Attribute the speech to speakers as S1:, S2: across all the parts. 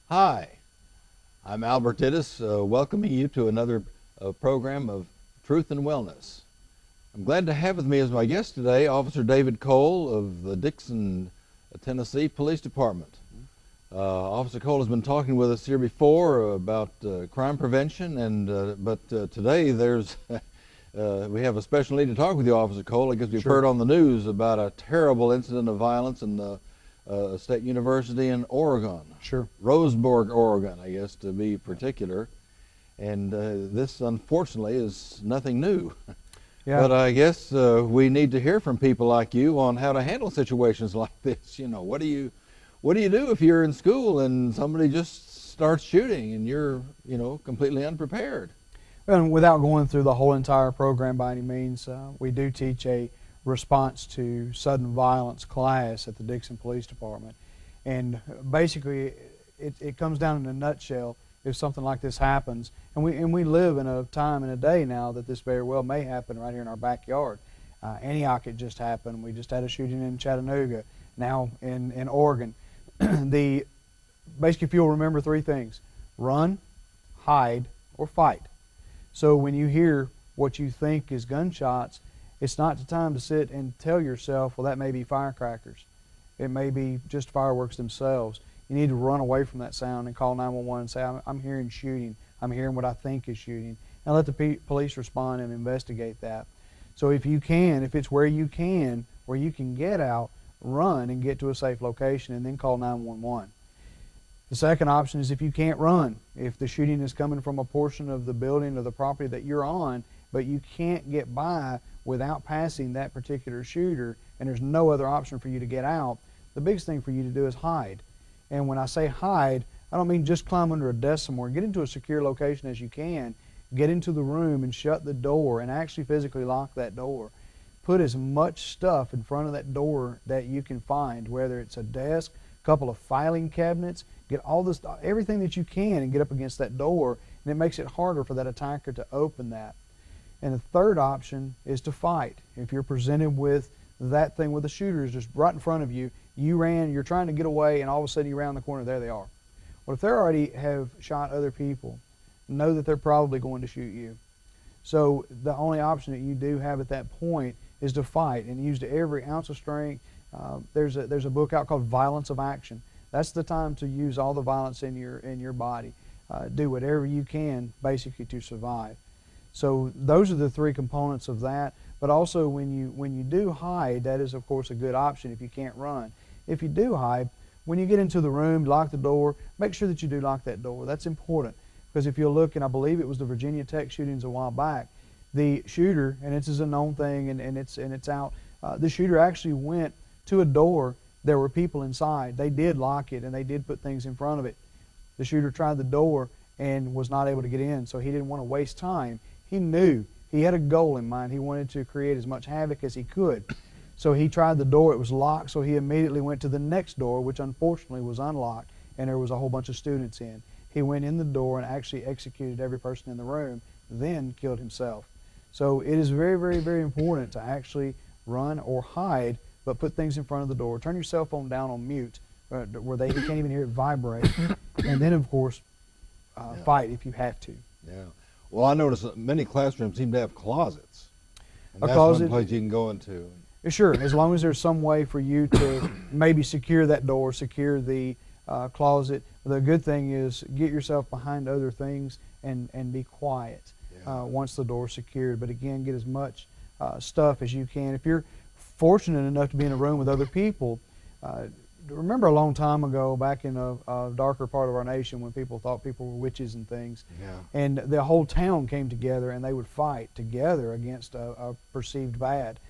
S1: Hi, I'm Albert Dittis, welcoming you to another program of Truth and Wellness. I'm glad to have with me as my guest today Officer David Cole of the Dickson, Tennessee Police Department. Officer Cole has been talking with us here before about crime prevention, but today we have a special need to talk with you, Officer Cole, because we've heard on the news about a terrible incident of violence in the State University in Oregon. Roseburg, Oregon, I guess, to be particular. And this, unfortunately, is nothing new. But I guess we need to hear from people like you on how to handle situations like this. You know, what do you do if you're in school and somebody just starts shooting and you're, completely unprepared?
S2: And without going through the whole entire program by any means, we do teach a response to sudden violence class at the Dickson Police Department. And basically, it comes down in a nutshell if something like this happens. And we live in a time and a day now that this very well may happen right here in our backyard. Antioch, it just happened. We just had a shooting in Chattanooga, now in Oregon. Basically, if you'll remember three things: run, hide, or fight. So when you hear what you think is gunshots, it's not the time to sit and tell yourself, well, that may be firecrackers. It may be just fireworks themselves. You need to run away from that sound and call 911 and say, I'm hearing shooting. I'm hearing what I think is shooting. And let the police respond and investigate that. So if you can, if it's where you can get out, run and get to a safe location and then call 911. The second option is if you can't run, if the shooting is coming from a portion of the building or the property that you're on, but you can't get by without passing that particular shooter and there's no other option for you to get out, the biggest thing for you to do is hide. And when I say hide, I don't mean just climb under a desk somewhere. Get into a secure location as you can. Get into the room and shut the door and actually physically lock that door. Put as much stuff in front of that door that you can find, whether it's a desk, a couple of filing cabinets. Get all this, everything that you can, and get up against that door, and it makes it harder for that attacker to open that. And the third option is to fight. If you're presented with that thing with the shooter is just right in front of you, you're trying to get away, and all of a sudden you round the corner, there they are. Well, if they already have shot other people, know that they're probably going to shoot you. So the only option that you do have at that point is to fight and use every ounce of strength. There's a book out called Violence of Action. That's the time to use all the violence in your body. Do whatever you can basically to survive. So those are the three components of that. But also when you do hide, that is of course a good option if you can't run. If you do hide, when you get into the room, lock the door, make sure that you do lock that door. That's important, because if you look, and I believe it was the Virginia Tech shootings a while back, the shooter, and this is a known thing and it's out, the shooter actually went to a door. There were people inside. They did lock it and they did put things in front of it. The shooter tried the door and was not able to get in, so he didn't want to waste time. He knew he had a goal in mind. He wanted to create as much havoc as he could. So he tried the door. It was locked, so he immediately went to the next door, which unfortunately was unlocked, and there was a whole bunch of students in. He went in the door and actually executed every person in the room, then killed himself. So it is very, very, very important to actually run or hide, but put things in front of the door. Turn your cell phone down on mute, where you can't even hear it vibrate. And then, of course, fight if you have to.
S1: Yeah. Well, I noticed that many classrooms seem to have closets. And
S2: A
S1: that's
S2: closet,
S1: one place you can go into.
S2: Sure, as long as there's some way for you to maybe secure that door, secure the closet. The good thing is get yourself behind other things and be quiet once the door's secured. But again, get as much stuff as you can. If you're fortunate enough to be in a room with other people, remember a long time ago, back in a darker part of our nation, when people thought people were witches and things, and the whole town came together and they would fight together against a perceived bad.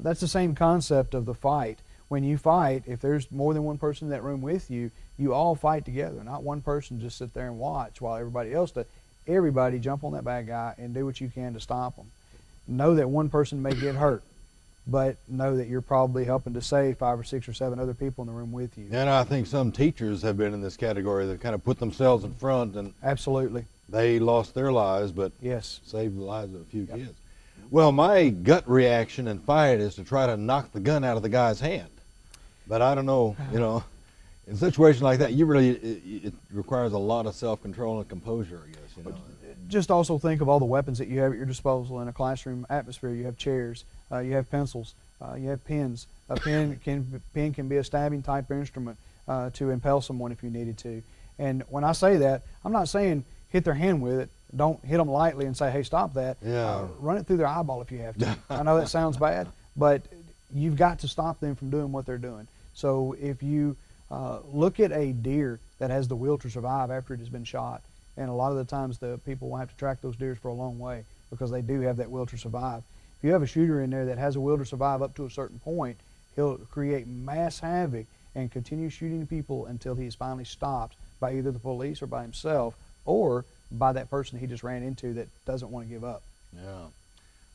S2: That's the same concept of the fight. When you fight, if there's more than one person in that room with you, you all fight together. Not one person just sit there and watch while everybody else does. Everybody jump on that bad guy and do what you can to stop them. Know that one person may get hurt, but know that you're probably helping to save 5 or 6 or 7 other people in the room with you.
S1: And I think some teachers have been in this category that kind of put themselves in front, and
S2: absolutely,
S1: they lost their lives, but
S2: yes,
S1: saved the lives of a few kids. Well, my gut reaction in fight is to try to knock the gun out of the guy's hand. But I don't know, In a situation like that, it requires a lot of self-control and composure, I guess. You know.
S2: Just also think of all the weapons that you have at your disposal in a classroom atmosphere. You have chairs, you have pencils, you have pens. A pen can be a stabbing type instrument to impale someone if you needed to. And when I say that, I'm not saying hit their hand with it. Don't hit them lightly and say, hey, stop that.
S1: Yeah.
S2: Run it through their eyeball if you have to. I know that sounds bad, but you've got to stop them from doing what they're doing. So if you look at a deer that has the will to survive after it has been shot, and a lot of the times the people will have to track those deers for a long way because they do have that will to survive. If you have a shooter in there that has a will to survive up to a certain point, he'll create mass havoc and continue shooting people until he is finally stopped by either the police or by himself or by that person he just ran into that doesn't want to give up.
S1: Yeah.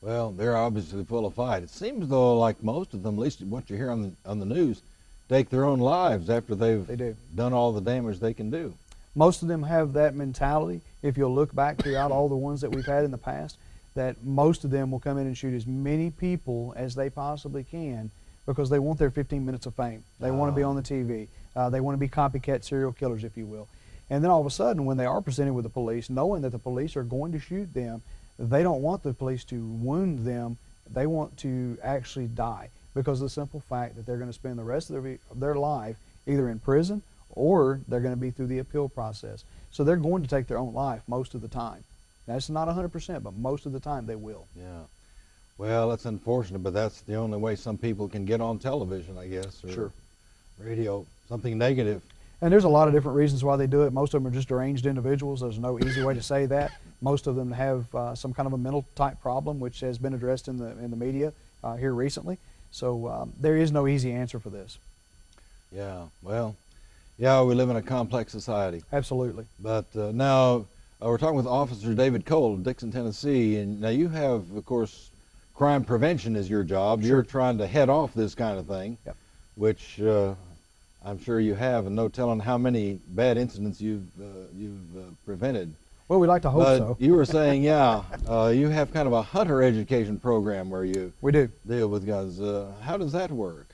S1: Well, they're obviously full of fight. It seems though like most of them, at least what you hear on the news, take their own lives after they've done all the damage they can do.
S2: Most of them have that mentality. If you'll look back throughout all the ones that we've had in the past, that most of them will come in and shoot as many people as they possibly can because they want their 15 minutes of fame. They want to be on the TV. They want to be copycat serial killers, if you will. And then all of a sudden, when they are presented with the police, knowing that the police are going to shoot them, they don't want the police to wound them. They want to actually die because of the simple fact that they're going to spend the rest of their life either in prison or they're going to be through the appeal process. So they're going to take their own life most of the time. That's not 100%, but most of the time they will.
S1: Yeah. Well, that's unfortunate, but that's the only way some people can get on television, I guess, or
S2: Sure.
S1: radio, something negative.
S2: And there's a lot of different reasons why they do it. Most of them are just deranged individuals. There's no easy way to say that. Most of them have some kind of a mental type problem, which has been addressed in the media here recently. So there is no easy answer for this.
S1: Yeah, well, yeah, we live in a complex society.
S2: Absolutely.
S1: But now we're talking with Officer David Cole of Dickson, Tennessee, and now you have, of course, crime prevention is your job.
S2: Sure.
S1: You're trying to head off this kind of thing,
S2: Yep.
S1: which I'm sure you have, and no telling how many bad incidents you've prevented.
S2: Well, we like to hope
S1: But
S2: so.
S1: you were saying, yeah, you have kind of a hunter education program where you
S2: We do.
S1: deal with guns. How does that work?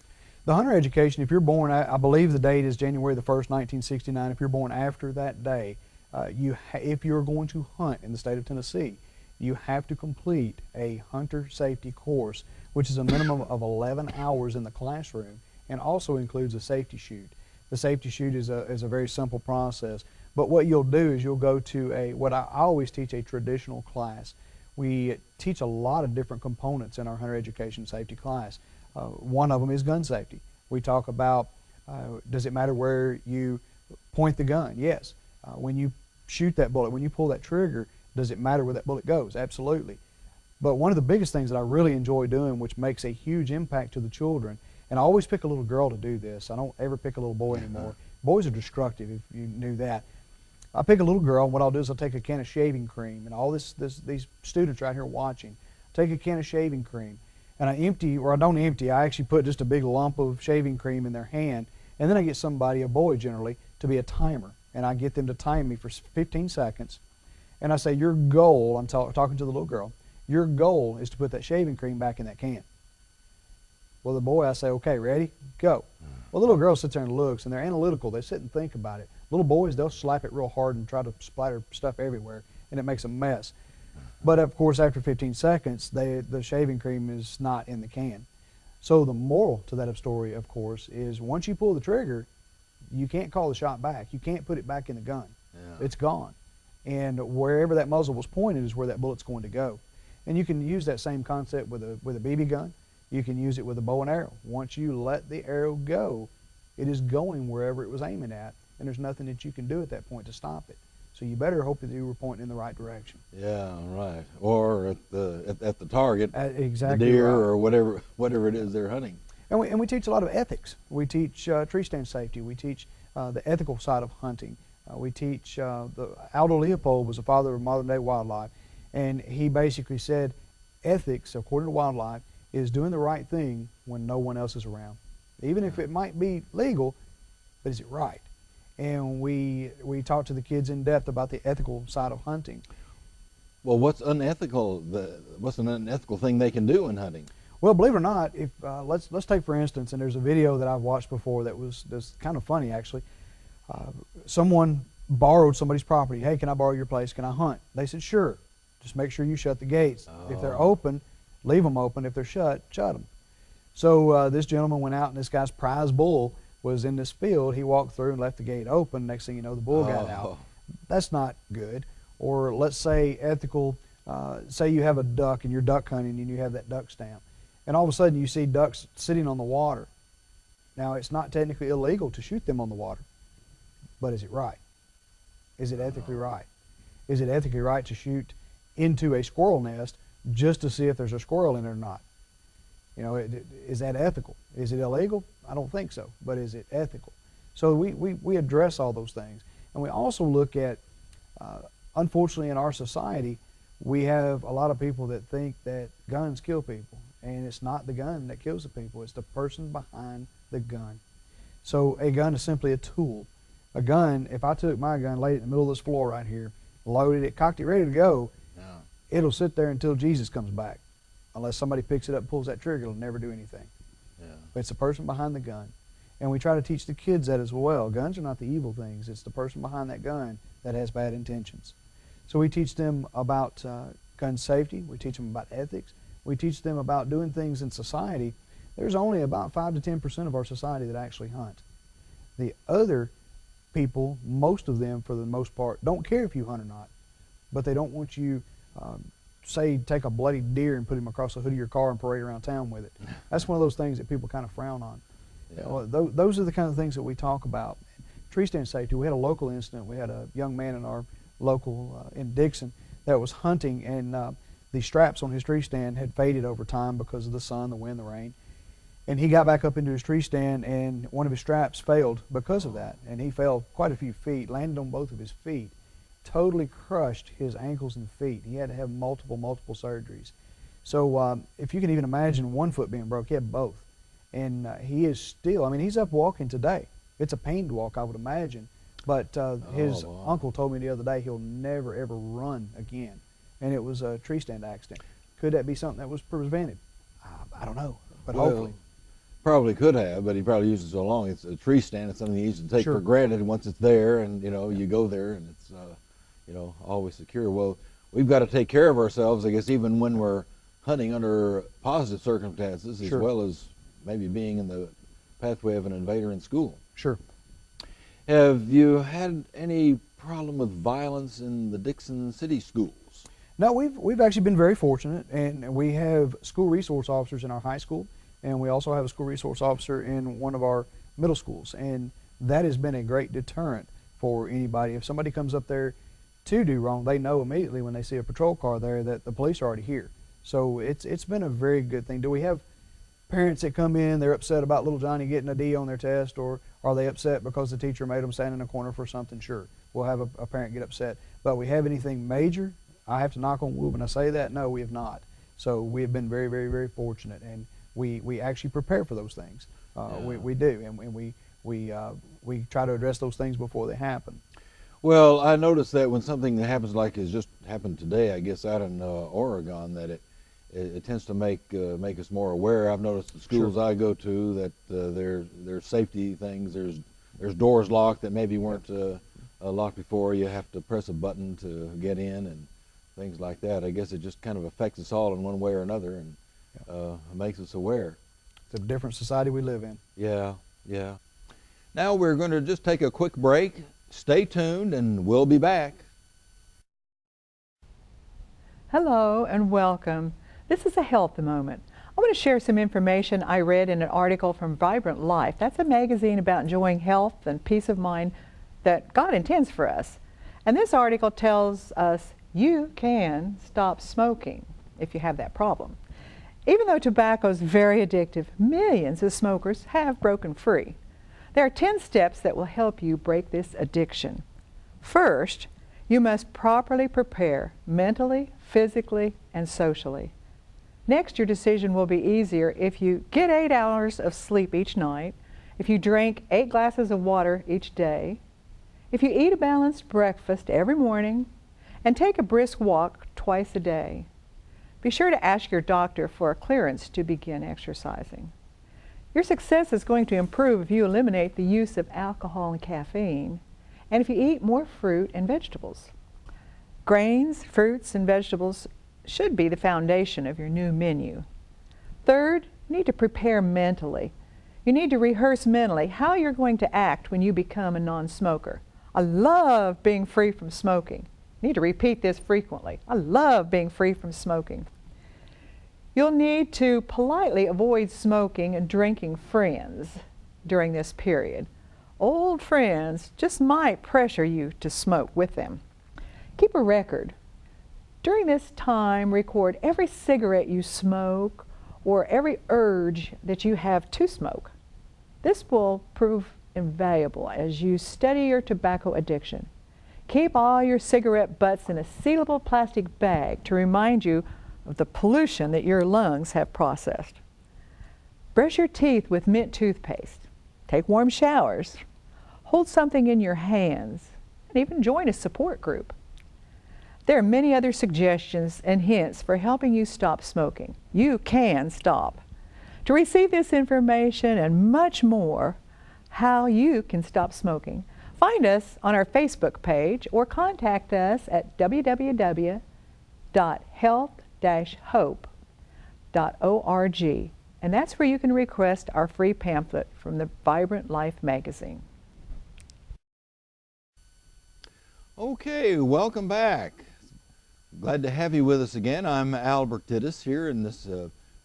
S2: The hunter education, if you're born, I believe the date is January the 1st, 1969. If you're born after that day, if you're going to hunt in the state of Tennessee, you have to complete a hunter safety course, which is a minimum of 11 hours in the classroom and also includes a safety shoot. The safety shoot is a very simple process. But what you'll do is you'll go to what I always teach, a traditional class. We teach a lot of different components in our hunter education safety class. One of them is gun safety. We talk about, does it matter where you point the gun? Yes. When you shoot that bullet, when you pull that trigger, does it matter where that bullet goes? Absolutely. But one of the biggest things that I really enjoy doing, which makes a huge impact to the children, and I always pick a little girl to do this. I don't ever pick a little boy anymore. Boys are destructive, if you knew that. I pick a little girl, and what I'll do is I'll take a can of shaving cream, and all these students right here watching, take a can of shaving cream, and I actually put just a big lump of shaving cream in their hand, and then I get somebody, a boy generally, to be a timer, and I get them to time me for 15 seconds, and I say, your goal, I'm talking to the little girl, your goal is to put that shaving cream back in that can. Well, the boy, I say, okay, ready, go. Well, the little girl sits there and looks, and they're analytical. They sit and think about it. Little boys, they'll slap it real hard and try to splatter stuff everywhere, and it makes a mess. But, of course, after 15 seconds, the shaving cream is not in the can. So the moral to that story, of course, is once you pull the trigger, you can't call the shot back. You can't put it back in the gun.
S1: Yeah.
S2: It's gone. And wherever that muzzle was pointed is where that bullet's going to go. And you can use that same concept with a BB gun. You can use it with a bow and arrow. Once you let the arrow go, it is going wherever it was aiming at, and there's nothing that you can do at that point to stop it. So you better hope that you were pointing in the right direction.
S1: Yeah, right. Or at the target,
S2: Exactly
S1: the deer
S2: right.
S1: or whatever it is they're hunting.
S2: And we teach a lot of ethics. We teach tree stand safety. We teach the ethical side of hunting. We teach, Aldo Leopold was the father of modern day wildlife, and he basically said ethics, according to wildlife, is doing the right thing when no one else is around. Even if it might be legal, but is it right? And we talk to the kids in depth about the ethical side of hunting.
S1: Well, what's unethical? What's an unethical thing they can do in hunting?
S2: Well, believe it or not, if let's take for instance, and there's a video that I've watched before that's kind of funny actually. Someone borrowed somebody's property. Hey, can I borrow your place? Can I hunt? They said, sure. Just make sure you shut the gates.
S1: Oh.
S2: If they're open, leave them open. If they're shut, shut them. So this gentleman went out, and this guy's prize bull was in this field. He walked through and left the gate open. Next thing you know, the bull got out. That's not good. Or let's say ethical, say you have a duck and you're duck hunting and you have that duck stamp. And all of a sudden you see ducks sitting on the water. Now, it's not technically illegal to shoot them on the water, but is it right? Is it ethically right? Is it ethically right to shoot into a squirrel nest just to see if there's a squirrel in it or not? You know, is that ethical? Is it illegal? I don't think so, but is it ethical? So we address all those things. And we also look at, unfortunately in our society, we have a lot of people that think that guns kill people. And it's not the gun that kills the people, it's the person behind the gun. So a gun is simply a tool. A gun, if I took my gun, laid it in the middle of this floor right here, loaded it, cocked it, ready to go, it'll sit there until Jesus comes back. Unless somebody picks it up and pulls that trigger, it'll never do anything.
S1: Yeah.
S2: But it's the person behind the gun. And we try to teach the kids that as well. Guns are not the evil things. It's the person behind that gun that has bad intentions. So we teach them about gun safety. We teach them about ethics. We teach them about doing things in society. There's only about 5 to 10% of our society that actually hunt. The other people, most of them for the most part, don't care if you hunt or not, but they don't want you, say, take a bloody deer and put him across the hood of your car and parade around town with it. That's one of those things that people kind of frown on.
S1: Yeah.
S2: You know, those are the kind of things that we talk about. Tree stand safety, we had a local incident. We had a young man in our local, in Dickson, that was hunting, and the straps on his tree stand had faded over time because of the sun, the wind, the rain. And he got back up into his tree stand, and one of his straps failed because of that. And he fell quite a few feet, landed on both of his feet, totally crushed his ankles and feet. He had to have multiple surgeries. So if you can even imagine one foot being broke, he had both. And he is still, I mean, he's up walking today. It's a pained walk, I would imagine. But his uncle told me the other day he'll never, ever run again. And it was a tree stand accident. Could that be something that was prevented? I don't know, but hopefully.
S1: Probably could have, but he probably used it so long. It's a tree stand. It's something he used to take for granted. And once it's there, and you know, you go there, and it's you know, always secure. Well, we've got to take care of ourselves, I guess, even when we're hunting under positive circumstances, as well as maybe being in the pathway of an invader in school.
S2: Sure.
S1: Have you had any problem with violence in the Dickson City schools?
S2: No, we've actually been very fortunate, and we have school resource officers in our high school, and we also have a school resource officer in one of our middle schools, and that has been a great deterrent for anybody. If somebody comes up there to do wrong, they know immediately when they see a patrol car there that the police are already here. So it's been a very good thing. Do we have parents that come in, they're upset about little Johnny getting a D on their test, or are they upset because the teacher made them stand in a corner for something? Sure, we'll have a parent get upset. But we have anything major? I have to knock on wood when I say that. No, we have not. So we have been very, very, very fortunate, and we actually prepare for those things. We do, and we try to address those things before they happen.
S1: Well, I noticed that when something that happens like has just happened today, I guess out in Oregon, that it tends to make us more aware. I've noticed the schools I go to that there's safety things. There's doors locked that maybe weren't locked before. You have to press a button to get in and things like that. I guess it just kind of affects us all in one way or another, and makes us aware.
S2: It's a different society we live in.
S1: Yeah, yeah. Now we're going to just take a quick break. Stay tuned, and we'll be back.
S3: Hello and welcome. This is a health moment. I want to share some information I read in an article from Vibrant Life. That's a magazine about enjoying health and peace of mind that God intends for us. And this article tells us you can stop smoking if you have that problem. Even though tobacco is very addictive, millions of smokers have broken free. There are 10 steps that will help you break this addiction. First, you must properly prepare mentally, physically, and socially. Next, your decision will be easier if you get 8 hours of sleep each night, if you drink 8 glasses of water each day, if you eat a balanced breakfast every morning, and take a brisk walk twice a day. Be sure to ask your doctor for a clearance to begin exercising. Your success is going to improve if you eliminate the use of alcohol and caffeine, and if you eat more fruit and vegetables. Grains, fruits, and vegetables should be the foundation of your new menu. Third, you need to prepare mentally. You need to rehearse mentally how you're going to act when you become a non-smoker. I love being free from smoking. You need to repeat this frequently. I love being free from smoking. You'll need to politely avoid smoking and drinking friends during this period. Old friends just might pressure you to smoke with them. Keep a record. During this time, record every cigarette you smoke or every urge that you have to smoke. This will prove invaluable as you study your tobacco addiction. Keep all your cigarette butts in a sealable plastic bag to remind you of the pollution that your lungs have processed. Brush your teeth with mint toothpaste. Take warm showers. Hold something in your hands, and even join a support group. There are many other suggestions and hints for helping you stop smoking. You can stop. To receive this information and much more, how you can stop smoking, find us on our Facebook page or contact us at www.health-hope.org, and that's where you can request our free pamphlet from the Vibrant Life magazine.
S1: Okay, welcome back. Glad to have you with us again. I'm Albert Tittis here in this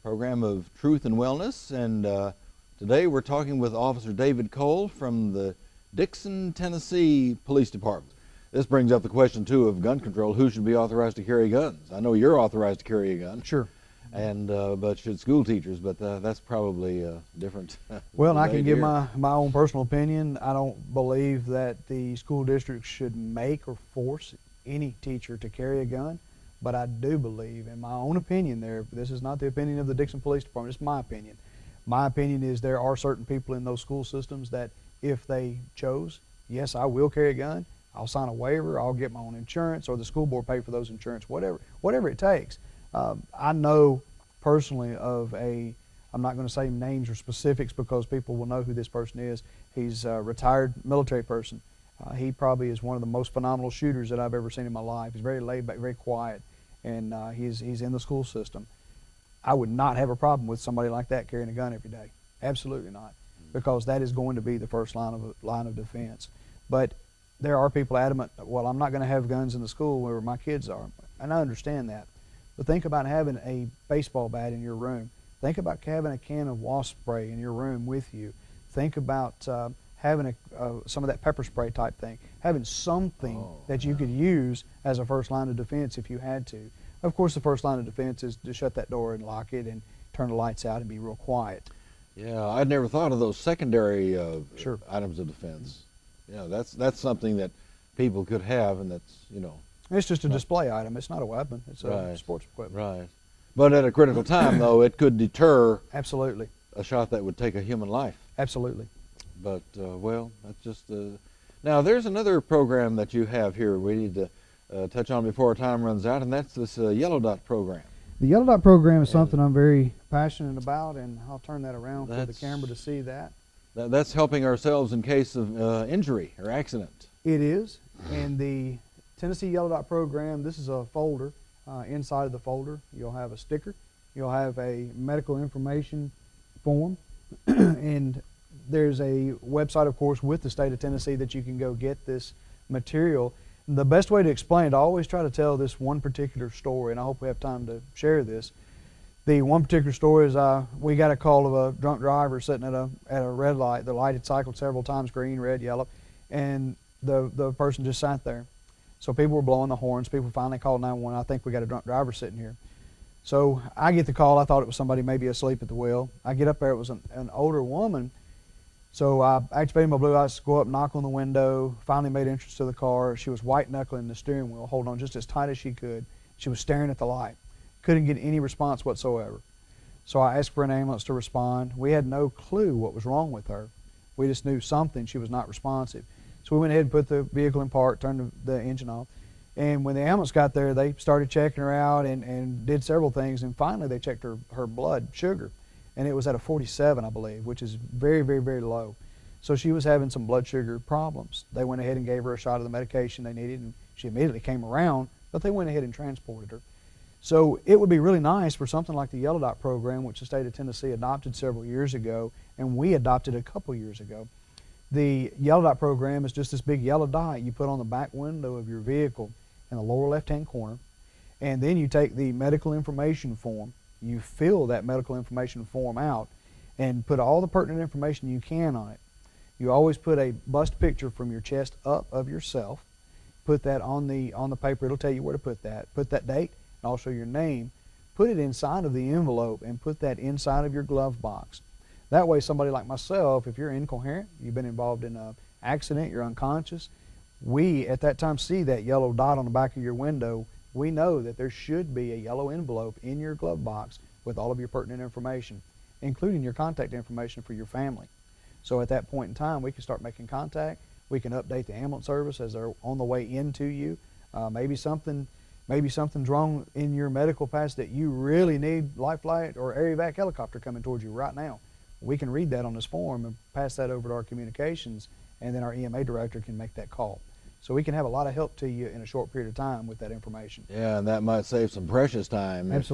S1: program of Truth and Wellness, and today we're talking with Officer David Cole from the Dickson, Tennessee Police Department. This brings up the question, too, of gun control. Who should be authorized to carry guns? I know you're authorized to carry a gun.
S2: Sure.
S1: And but should school teachers, but that's probably different.
S2: Well, I can give my own personal opinion. I don't believe that the school district should make or force any teacher to carry a gun, but I do believe, in my own opinion there, this is not the opinion of the Dickson Police Department, it's my opinion. My opinion is there are certain people in those school systems that if they chose, yes, I will carry a gun, I'll sign a waiver, I'll get my own insurance, or the school board pay for those insurance, whatever it takes. I know personally of I'm not going to say names or specifics because people will know who this person is. He's a retired military person. He probably is one of the most phenomenal shooters that I've ever seen in my life. He's very laid back, very quiet, and he's in the school system. I would not have a problem with somebody like that carrying a gun every day. Absolutely not, because that is going to be the first line of defense. But there are people adamant, well, I'm not going to have guns in the school where my kids are, and I understand that. But think about having a baseball bat in your room. Think about having a can of wasp spray in your room with you. Think about having some of that pepper spray type thing. Having something that you could use as a first line of defense if you had to. Of course, the first line of defense is to shut that door and lock it and turn the lights out and be real quiet.
S1: Yeah, I'd never thought of those secondary
S2: Sure.
S1: items of defense. Yeah, that's something that people could have, and that's,
S2: It's just a display item. It's not a weapon. It's a sports equipment.
S1: Right. But at a critical time, though, it could deter
S2: Absolutely.
S1: a shot that would take a human life.
S2: Absolutely.
S1: But, well, that's just... Now, there's another program that you have here we need to touch on before our time runs out, and that's this Yellow Dot program.
S2: The Yellow Dot program is something I'm very passionate about, and I'll turn that around for the camera to see that.
S1: That's helping ourselves in case of injury or accident.
S2: It is. And the Tennessee Yellow Dot program, this is a folder. Inside of the folder, you'll have a sticker. You'll have a medical information form. And there's a website, of course, with the state of Tennessee that you can go get this material. The best way to explain it, I always try to tell this one particular story, and I hope we have time to share this. The one particular story is we got a call of a drunk driver sitting at a red light. The light had cycled several times, green, red, yellow, and the person just sat there. So people were blowing the horns. People finally called 911. I think we got a drunk driver sitting here. So I get the call. I thought it was somebody maybe asleep at the wheel. I get up there. It was an older woman. So I activated my blue lights, go up, knock on the window, finally made entrance to the car. She was white-knuckling the steering wheel, holding on just as tight as she could. She was staring at the light. Couldn't get any response whatsoever. So I asked for an ambulance to respond. We had no clue what was wrong with her. We just knew something. She was not responsive. So we went ahead and put the vehicle in park, turned the engine off. And when the ambulance got there, they started checking her out and did several things. And finally, they checked her blood sugar. and it was at a 47, I believe, which is very, very, very low. So she was having some blood sugar problems. They went ahead and gave her a shot of the medication they needed, and she immediately came around, but they went ahead and transported her. So it would be really nice for something like the Yellow Dot program, which the state of Tennessee adopted several years ago, and we adopted a couple years ago. The Yellow Dot program is just this big yellow dot you put on the back window of your vehicle in the lower left-hand corner, and then you take the medical information form, you fill that medical information form out, and put all the pertinent information you can on it. You always put a bust picture from your chest up of yourself, put that on the paper. It'll tell you where to put that date, and also your name. Put it inside of the envelope and put that inside of your glove box. That way somebody like myself, if you're incoherent, you've been involved in an accident, you're unconscious, we at that time see that yellow dot on the back of your window. We know that there should be a yellow envelope in your glove box with all of your pertinent information, including your contact information for your family. So at that point in time, we can start making contact. We can update the ambulance service as they're on the way into you. Maybe something's wrong in your medical pass that you really need life flight or air evac helicopter coming towards you right now. We can read that on this form and pass that over to our communications, and then our EMA director can make that call. So we can have a lot of help to you in a short period of time with that information.
S1: Yeah, and that might save some precious time.
S2: Absolutely.